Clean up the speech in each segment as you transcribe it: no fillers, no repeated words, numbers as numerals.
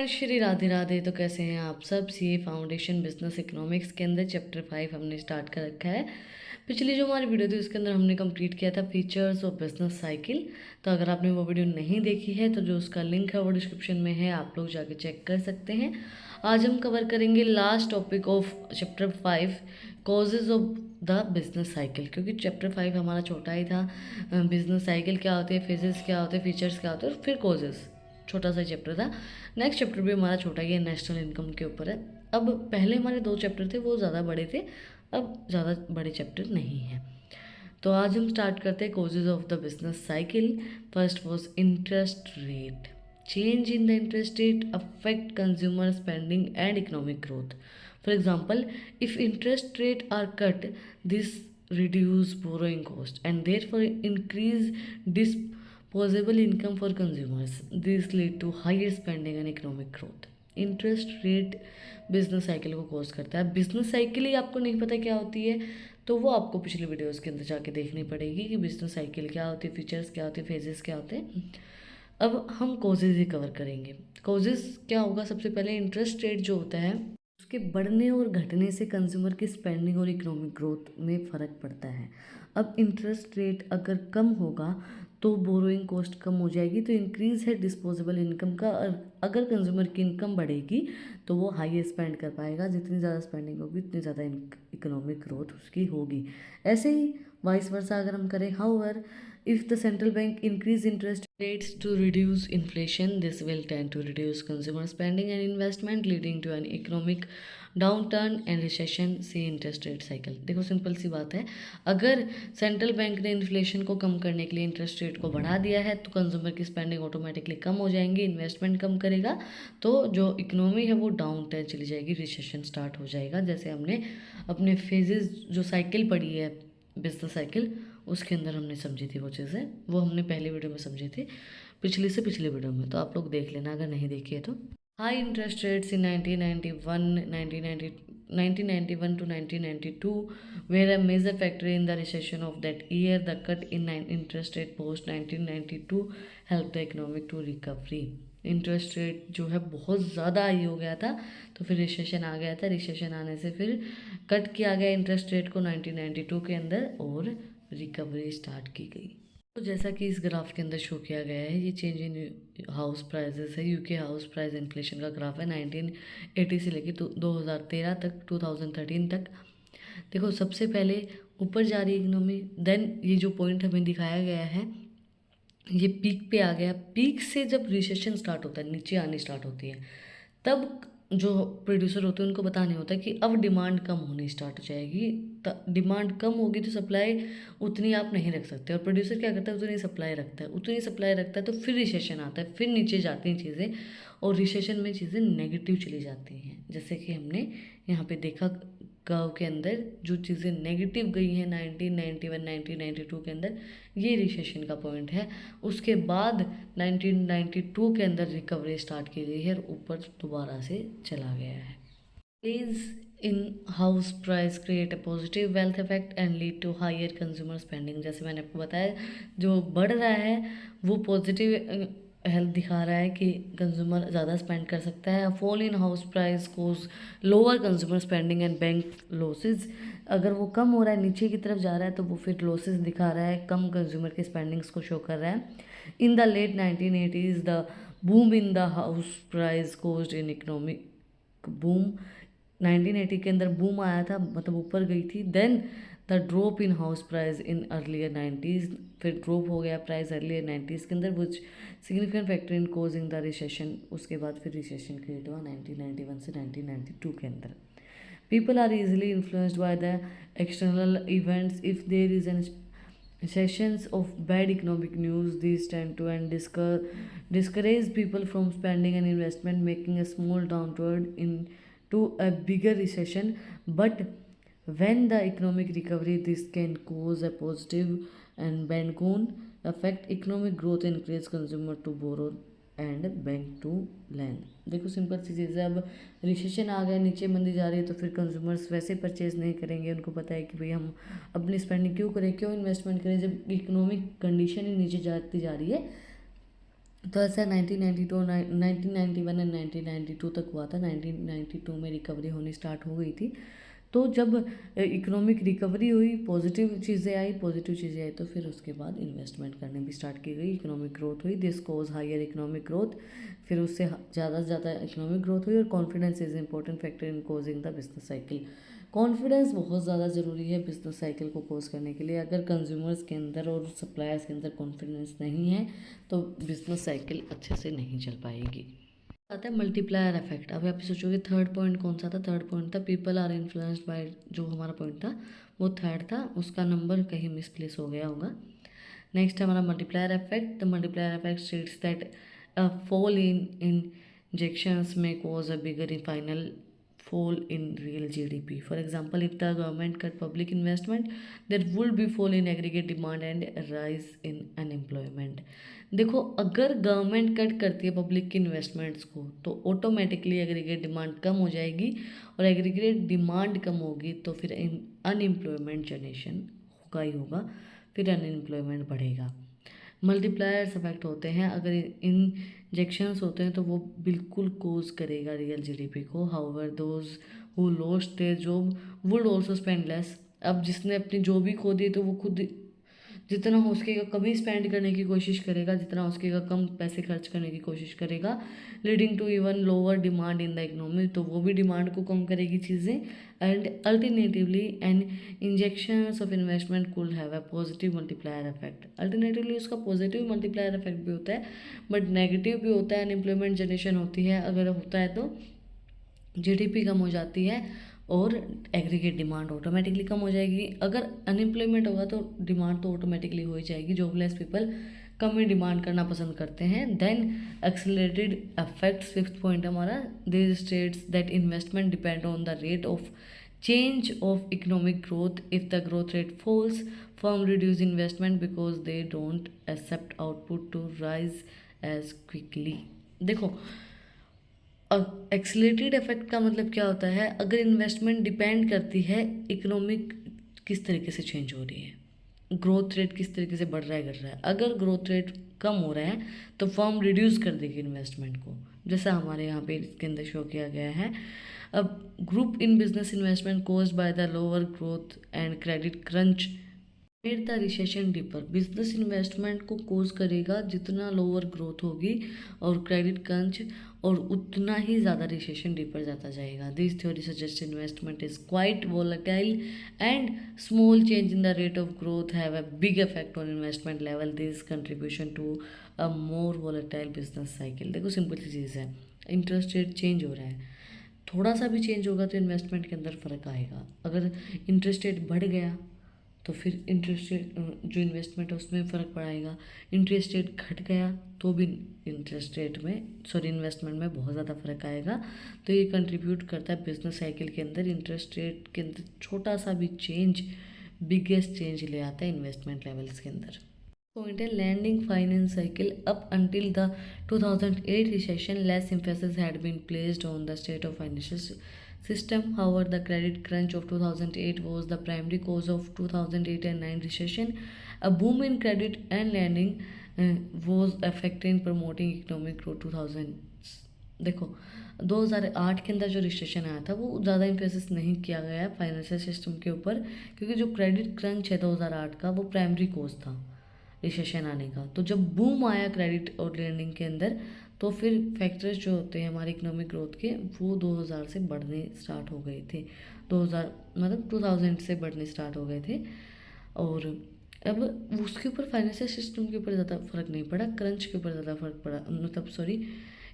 श्री राधे राधे। तो कैसे हैं आप सब। सीए फाउंडेशन बिजनेस इकोनॉमिक्स के अंदर चैप्टर 5 हमने स्टार्ट कर रखा है। पिछली जो हमारी वीडियो थी उसके अंदर हमने कंप्लीट किया था फीचर्स ऑफ बिजनेस साइकिल। तो अगर आपने वो वीडियो नहीं देखी है तो जो उसका लिंक है वो डिस्क्रिप्शन में है, आप लोग जाके चेक कर सकते हैं। आज हम कवर करेंगे last topic of chapter 5, causes of the business cycle. क्योंकि चैप्टर 5 हमारा छोटा ही था। बिजनेस साइकिल क्या होते हैं, फेजेस क्या होते हैं, फीचर्स क्या होते हैं और फिर कॉजेज, छोटा सा चैप्टर था। नेक्स्ट चैप्टर भी हमारा छोटा ही है, नेशनल इनकम के ऊपर है। अब पहले हमारे 2 चैप्टर थे वो ज़्यादा बड़े थे, अब ज़्यादा बड़े चैप्टर नहीं हैं। तो आज हम स्टार्ट करते हैं causes of the business cycle. First was interest rate. Change in the interest rate affect consumer spending and economic growth. For example, if interest rate are cut, this reduce borrowing cost and therefore increase disposable income for consumers. This lead to higher spending and economic growth. Interest rate business cycle को cause करता है। Business cycle ही आपको नहीं पता क्या होती है तो वो आपको पिछली वीडियोस के अंदर जाके देखनी पड़ेगी कि बिजनेस साइकिल क्या होती है, फीचर्स क्या होते हैं, फेजेस क्या होते हैं। अब हम कॉजेज ही कवर करेंगे। कॉजेज क्या होगा, सबसे पहले इंटरेस्ट रेट जो होता है उसके बढ़ने और घटने से कंज्यूमर की स्पेंडिंग और इकोनॉमिक ग्रोथ में फ़र्क पड़ता है। अब इंटरेस्ट रेट अगर कम होगा तो बोरोइंग कॉस्ट कम हो जाएगी, तो इंक्रीज़ है डिस्पोजेबल इनकम का। और अगर कंज्यूमर की इनकम बढ़ेगी तो वो हाई स्पेंड कर पाएगा। जितनी ज़्यादा स्पेंडिंग होगी उतनी ज़्यादा इकोनॉमिक ग्रोथ उसकी होगी। ऐसे ही वाइस वर्सा अगर हम करें, however if the central bank increase interest rates to reduce inflation, this will tend to reduce consumer spending and investment, leading to an economic downturn and recession से interest rate cycle. देखो simple सी बात है, अगर central bank ने inflation को कम करने के लिए इंटरेस्ट रेट को बढ़ा दिया है तो कंज्यूमर की स्पेंडिंग ऑटोमेटिकली कम हो जाएंगी, इन्वेस्टमेंट कम करेगा, तो जो इकोनॉमी है वो डाउन टर्न चली जाएगी, रिसेशन स्टार्ट हो जाएगा। जैसे हमने अपने फेजेस जो साइकिल पढ़ी है बिजनेस साइकिल उसके अंदर हमने समझी थी वो चीज़ें, वो हमने पहले वीडियो में समझी थी, पिछली से पिछले वीडियो में, तो आप लोग देख लेना अगर नहीं देखी है तो। High interest rates in 1991 to 1992 were a major factor in the recession of that year. The cut in interest rate post 1992 helped the economic to recovery. Interest rate जो है बहुत ज़्यादा हाई हो गया था तो फिर रिसेशन आ गया था। रिसेशन आने से फिर कट किया गया इंटरेस्ट रेट को 1992 के अंदर और रिकवरी स्टार्ट की गई। तो जैसा कि इस ग्राफ के अंदर शो किया गया है, ये चेंज इन हाउस प्राइजेस है। यूके हाउस प्राइस इन्फ्लेशन का ग्राफ है 1980 से लेकर 2013 तक, 2013 तक। देखो सबसे पहले ऊपर जा रही इकोनॉमी, देन ये जो पॉइंट हमें दिखाया गया है ये पीक पे आ गया। पीक से जब रिसेशन स्टार्ट होता है, नीचे आनी स्टार्ट होती है, तब जो प्रोड्यूसर होते हैं उनको पता नहीं होता कि अब डिमांड कम होनी स्टार्ट हो जाएगी। डिमांड कम होगी तो सप्लाई उतनी आप नहीं रख सकते, और प्रोड्यूसर क्या करता है उतनी सप्लाई रखता है, उतनी सप्लाई रखता है तो फिर रिसेशन आता है, फिर नीचे जाती हैं चीज़ें और रिसेशन में चीज़ें नेगेटिव चली जाती हैं। जैसे कि हमने यहाँ पे देखा गाँव के अंदर जो चीज़ें नेगेटिव गई हैं 1991 1992 के अंदर, ये रिसेशन का पॉइंट है। उसके बाद 1992 के अंदर रिकवरी स्टार्ट की गई है और ऊपर दोबारा से चला गया है। Please in house price create a positive wealth effect and lead to higher consumer spending. जैसे मैंने आपको बताया, जो बढ़ रहा है वो पॉजिटिव हेल्थ दिखा रहा है कि कंज्यूमर ज़्यादा स्पेंड कर सकता है। Fall in house price cause lower consumer spending and bank losses. अगर वो कम हो रहा है, नीचे की तरफ जा रहा है, तो वो फिर लॉसेज दिखा रहा है, कम कंज्यूमर के स्पेंडिंग्स को शो कर रहा है। In the late 1980s the boom in the house price caused in economic boom. 1980 के अंदर बूम आया था, मतलब ऊपर गई थी। Then the drop in house price in earlier 90s, फिर ड्रॉप हो गया प्राइस अर्लियर 90s के अंदर, which significant factor in causing the recession. उसके बाद फिर रिसेशन क्रिएट हुआ 1991 से 1992 के अंदर। People are easily influenced by the external events. If there is an sessions of bad economic news, these tend to and discourage people from spending and investment, making a small downward into a bigger recession. But when the economic recovery, this can cause a positive and bank-on affect economic growth, encourage consumer to borrow and bank to lend. देखो simple सी चीज़ है, अब recession आ गया, नीचे मंदी जा रही है, तो फिर कंज्यूमर्स वैसे परचेज नहीं करेंगे। उनको पता है कि भाई हम अपनी स्पेंडिंग क्यों करें, क्यों इन्वेस्टमेंट करें जब इकोनॉमिक कंडीशन ही नीचे जाती जा रही है। तो ऐसा 1992 1991 एंड 1992 तक हुआ था। 1992 में रिकवरी होनी स्टार्ट हो गई थी। तो जब इकोनॉमिक रिकवरी हुई, पॉजिटिव चीज़ें आई तो फिर उसके बाद इन्वेस्टमेंट करने भी स्टार्ट की गई, इकोनॉमिक ग्रोथ हुई, this cause higher economic growth. फिर उससे ज़्यादा से ज़्यादा इकोनॉमिक ग्रोथ हुई। और confidence is important factor in causing the business cycle. Confidence बहुत ज़्यादा ज़रूरी है बिजनेस साइकिल को कोज करने के लिए। अगर कंज्यूमर्स के अंदर और सप्लायर्स के अंदर कॉन्फिडेंस नहीं है तो बिजनेस साइकिल अच्छे से नहीं चल पाएगी। आता है मल्टीप्लायर इफेक्ट। अब आप सोचोगे थर्ड पॉइंट कौन सा था? थर्ड पॉइंट था पीपल आर इन्फ्लुएंस्ड बाय, जो हमारा पॉइंट था वो थर्ड था, उसका नंबर कहीं मिसप्लेस हो गया होगा। नेक्स्ट है हमारा multiplier effect. The multiplier effect states that a fall in injections may cause a bigger final fall in real GDP. For example, if the government cut public investment, there would be fall in aggregate demand and rise in unemployment. देखो, अगर government cut करती है public की investments को तो automatically aggregate demand कम हो जाएगी, और एग्रीगेट डिमांड कम होगी तो फिर अनएम्प्लॉयमेंट जनरेशन होगा ही होगा, फिर अनएम्प्लॉयमेंट बढ़ेगा। मल्टीप्लायर्स इफेक्ट होते हैं, अगर इंजेक्शंस होते हैं तो वो बिल्कुल कोज करेगा रियल जीडीपी को। However those who lost their job would also spend less. अब जिसने अपनी जॉब ही खो दी तो वो खुद जितना हो सकेगा कम ही स्पेंड करने की कोशिश करेगा, जितना हो सकेगा कम पैसे खर्च करने की कोशिश करेगा, leading to even lower demand in the economy. तो वो भी डिमांड को कम करेगी चीज़ें। And alternatively an injections of investment could have a positive multiplier effect. Alternatively उसका पॉजिटिव मल्टीप्लायर इफेक्ट भी होता है, बट नेगेटिव भी होता है। अनएम्प्लॉयमेंट जनरेशन होती है, अगर होता है तो जीडीपी कम हो जाती है और एग्रीगेट डिमांड ऑटोमेटिकली कम हो जाएगी। अगर अनएम्प्लॉयमेंट होगा तो डिमांड तो ऑटोमेटिकली हो ही जाएगी, जॉबलेस पीपल कम ही डिमांड करना पसंद करते हैं। Then accelerated effects, fifth point हमारा, this states that investment depend on the rate of change of economic growth. If the growth rate falls, firm reduce investment because they don't accept output to rise as quickly. देखो, accelerated effect का मतलब क्या होता है? अगर investment depend करती है economic किस तरीके से चेंज हो रही है, ग्रोथ रेट किस तरीके से बढ़ रहा है घट रहा है। अगर ग्रोथ रेट कम हो रहा है तो फर्म रिड्यूस कर देगी इन्वेस्टमेंट को, जैसा हमारे यहाँ पे इसके अंदर शो किया गया है। अब group in business investment caused by the lower growth and credit crunch made the recession deeper. Business investment को कोज करेगा जितना लोअर ग्रोथ होगी और क्रेडिट क्रंच, और उतना ही ज़्यादा रिसेशन डीपर जाता जाएगा। This theory suggest investment is quite volatile and small change in the rate of growth have a big effect on investment level. This contribution to a more volatile business cycle. देखो simple सी चीज़ है, interest rate change हो रहा है, थोड़ा सा भी चेंज होगा तो इन्वेस्टमेंट के अंदर फ़र्क आएगा। अगर इंटरेस्ट रेट बढ़ गया तो फिर इंटरेस्ट रेट जो इन्वेस्टमेंट है उसमें फ़र्क पड़ाएगा। इंटरेस्ट रेट घट गया तो भी इन्वेस्टमेंट में बहुत ज़्यादा फ़र्क आएगा। तो ये कंट्रीब्यूट करता है बिजनेस साइकिल के अंदर। इंटरेस्ट रेट के अंदर छोटा सा भी चेंज बिगेस्ट चेंज ले आता है इन्वेस्टमेंट लेवल्स के अंदर। पॉइंट है lending finance cycle. Up until the 2008 recession less emphasis had been placed on the state of financial system. However, the credit crunch of 2008 was the primary cause of 2008 and 9 recession. A boom in credit and lending was effective in promoting economic growth 2000। देखो 2008 के अंदर जो recession आया था वो ज़्यादा emphasis नहीं किया गया फाइनेंशियल सिस्टम के ऊपर, क्योंकि जो क्रेडिट क्रंच है 2008 का वो प्राइमरी कोज था रिसेशन आने का। तो जब बूम आया क्रेडिट और लेंडिंग के अंदर तो फिर फैक्टर्स जो होते हैं हमारे इकोनॉमिक ग्रोथ के वो 2000 से बढ़ने स्टार्ट हो गए थे। 2000 मतलब 2000 से बढ़ने स्टार्ट हो गए थे। और अब उसके ऊपर फाइनेंशियल सिस्टम के ऊपर ज़्यादा फर्क नहीं पड़ा, क्रंच के ऊपर ज़्यादा फर्क पड़ा, मतलब सॉरी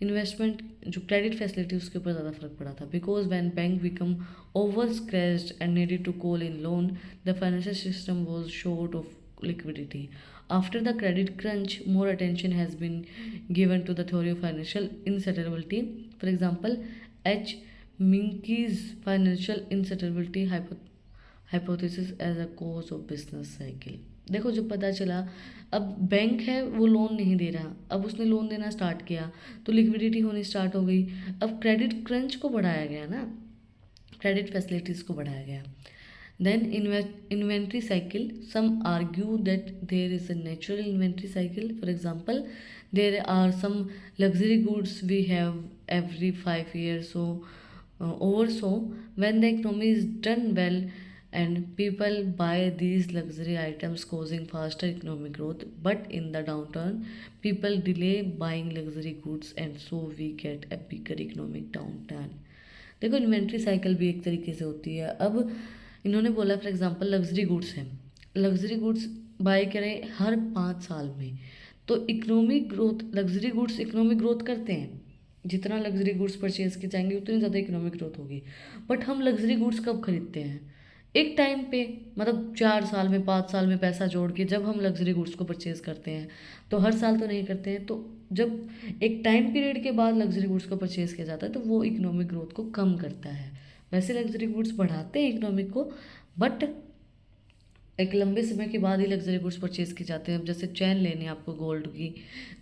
इन्वेस्टमेंट जो क्रेडिट फैसिलिटी उसके ऊपर ज़्यादा फर्क पड़ा था। Because when bank become overstretched and needed to call in loan, the financial system was short of liquidity. After the credit crunch, more attention has been given to the theory of financial inseparability. For example, H. Minkey's financial inseparability hypothesis as a cause of business cycle. देखो जब पता चला अब bank है वो loan नहीं दे रहा, अब उसने लोन देना स्टार्ट किया तो लिक्विडिटी होनी स्टार्ट हो गई। अब क्रेडिट क्रंच को बढ़ाया गया ना, क्रेडिट फैसिलिटीज़ को बढ़ाया गया। Then inventory cycle. Some argue that there is a natural inventory cycle. For example, there are some luxury goods we have every 5 years. So over so when the economy is done well and people buy these luxury items causing faster economic growth, but in the downturn people delay buying luxury goods and so we get a bigger economic downturn. देखो inventory cycle भी एक तरीके से होती है। अब इन्होंने बोला फॉर एग्जांपल लग्जरी गुड्स हैं, लग्जरी गुड्स बाय करें हर 5 साल में, तो economic growth, luxury goods economic growth करते हैं, जितना लग्जरी गुड्स परचेज की जाएंगे उतनी ज़्यादा इकोनॉमिक ग्रोथ होगी। बट हम लग्जरी गुड्स कब खरीदते हैं? एक टाइम पे, मतलब 4 साल में 5 साल में पैसा जोड़ के जब हम लग्जरी गुड्स को परचेज़ करते हैं, तो हर साल तो नहीं करते हैं। तो जब एक टाइम पीरियड के बाद लग्जरी गुड्स को परचेज़ किया जाता है तो वो इकोनॉमिक ग्रोथ को कम करता है। वैसे लग्जरी गुड्स बढ़ाते हैं इकोनॉमिक को, बट एक लंबे समय के बाद ही लग्जरी गुड्स परचेज़ की जाते हैं। अब जैसे चैन लेनी है आपको, गोल्ड की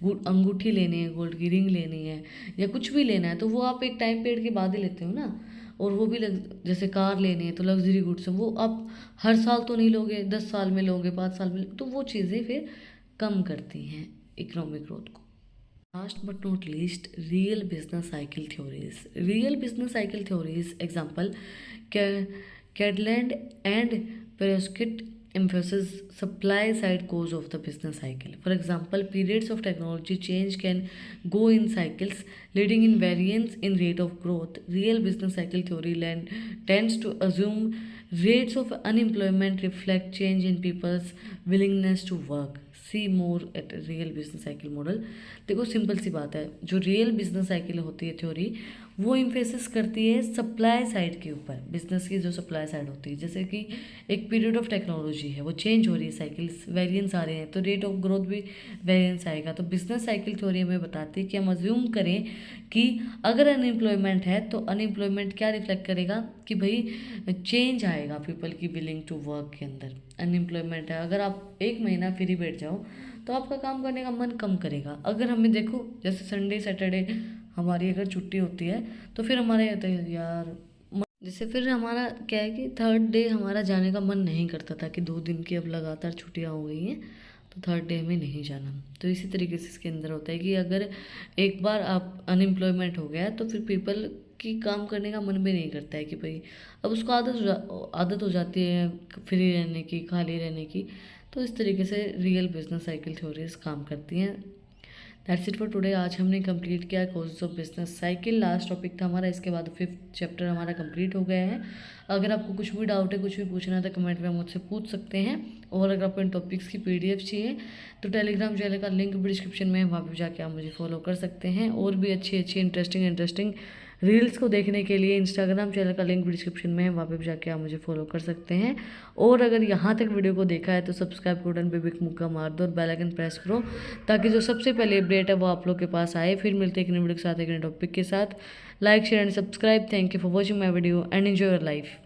अंगूठी लेनी है, गोल्ड की रिंग लेनी है या कुछ भी लेना है, तो वो आप एक टाइम पीरियड के बाद ही लेते हो ना। और वो भी जैसे कार लेनी है तो लग्जरी गुड्स है, वो आप हर साल तो नहीं लोगे, 10 साल में लोगे, 5 साल में, तो वो चीज़ें फिर कम करती हैं इकोनॉमिक ग्रोथ को। Last but not least, real business cycle theories. Real business cycle theories example Kydland and Prescott emphasizes supply side cause of the business cycle. For example, periods of technology change can go in cycles, leading in variance in rate of growth. Real business cycle theory tends to assume rates of unemployment reflect change in people's willingness to work. See more at real business cycle model. देखो simple सी बात है, जो real business cycle होती है theory, वो emphasis करती है supply side के ऊपर, बिजनेस की जो सप्लाई साइड होती है। जैसे कि एक पीरियड ऑफ टेक्नोलॉजी है, वो चेंज हो रही है, साइकिल्स वेरिएंस आ रहे हैं, तो रेट ऑफ ग्रोथ भी वेरिएंस आएगा। तो बिजनेस साइकिल थ्योरी हमें बताती है कि हम अज्यूम करें कि अगर अनएम्प्लॉयमेंट है तो अनएम्प्लॉयमेंट क्या रिफ्लेक्ट करेगा कि भाई चेंज आएगा पीपल की विलिंग टू वर्क के अंदर। अनएम्प्लॉयमेंट है, अगर आप 1 महीना फ्री बैठ जाओ तो आपका काम करने का मन कम करेगा। अगर हमें देखो जैसे संडे सैटरडे हमारी अगर छुट्टी होती है तो फिर हमारे होता है यार, जैसे फिर हमारा क्या है कि 3rd डे हमारा जाने का मन नहीं करता था कि 2 दिन की अब लगातार छुट्टियाँ हो गई हैं तो 3rd डे हमें नहीं जाना। तो इसी तरीके से इसके अंदर होता है कि अगर एक बार आप अनएम्प्लॉयमेंट हो गया तो फिर पीपल की काम करने का मन भी नहीं करता है कि भाई अब उसको आदत हो जाती है फ्री रहने की, खाली रहने की। तो इस तरीके से रियल बिजनेस साइकिल थ्योरीज काम करती हैं। That's it for today. आज हमने कंप्लीट किया course of business cycle, last topic था हमारा, इसके बाद 5th चैप्टर हमारा कंप्लीट हो गया है। अगर आपको कुछ भी डाउट है, कुछ भी पूछना है तो कमेंट में मुझसे पूछ सकते हैं। और अगर आपको इन टॉपिक्स की PDF चाहिए तो टेलीग्राम चैनल का लिंक भी डिस्क्रिप्शन में है, वहाँ पर जाके आप मुझे फॉलो कर सकते हैं। और भी अच्छी इंटरेस्टिंग रील्स को देखने के लिए इंस्टाग्राम चैनल का लिंक भी डिस्क्रिप्शन में है, वहाँ पे भी जाके आप मुझे फॉलो कर सकते हैं। और अगर यहाँ तक वीडियो को देखा है तो सब्सक्राइब को बटन पे भी मुक्का मार दो और बेल आइकन प्रेस करो ताकि जो सबसे पहले अपडेट है वो आप लोग के पास आए। फिर मिलते हैं एक नई वीडियो के साथ, एक नए टॉपिक के साथ। Like share and subscribe. Thank you for watching my video and enjoy your life.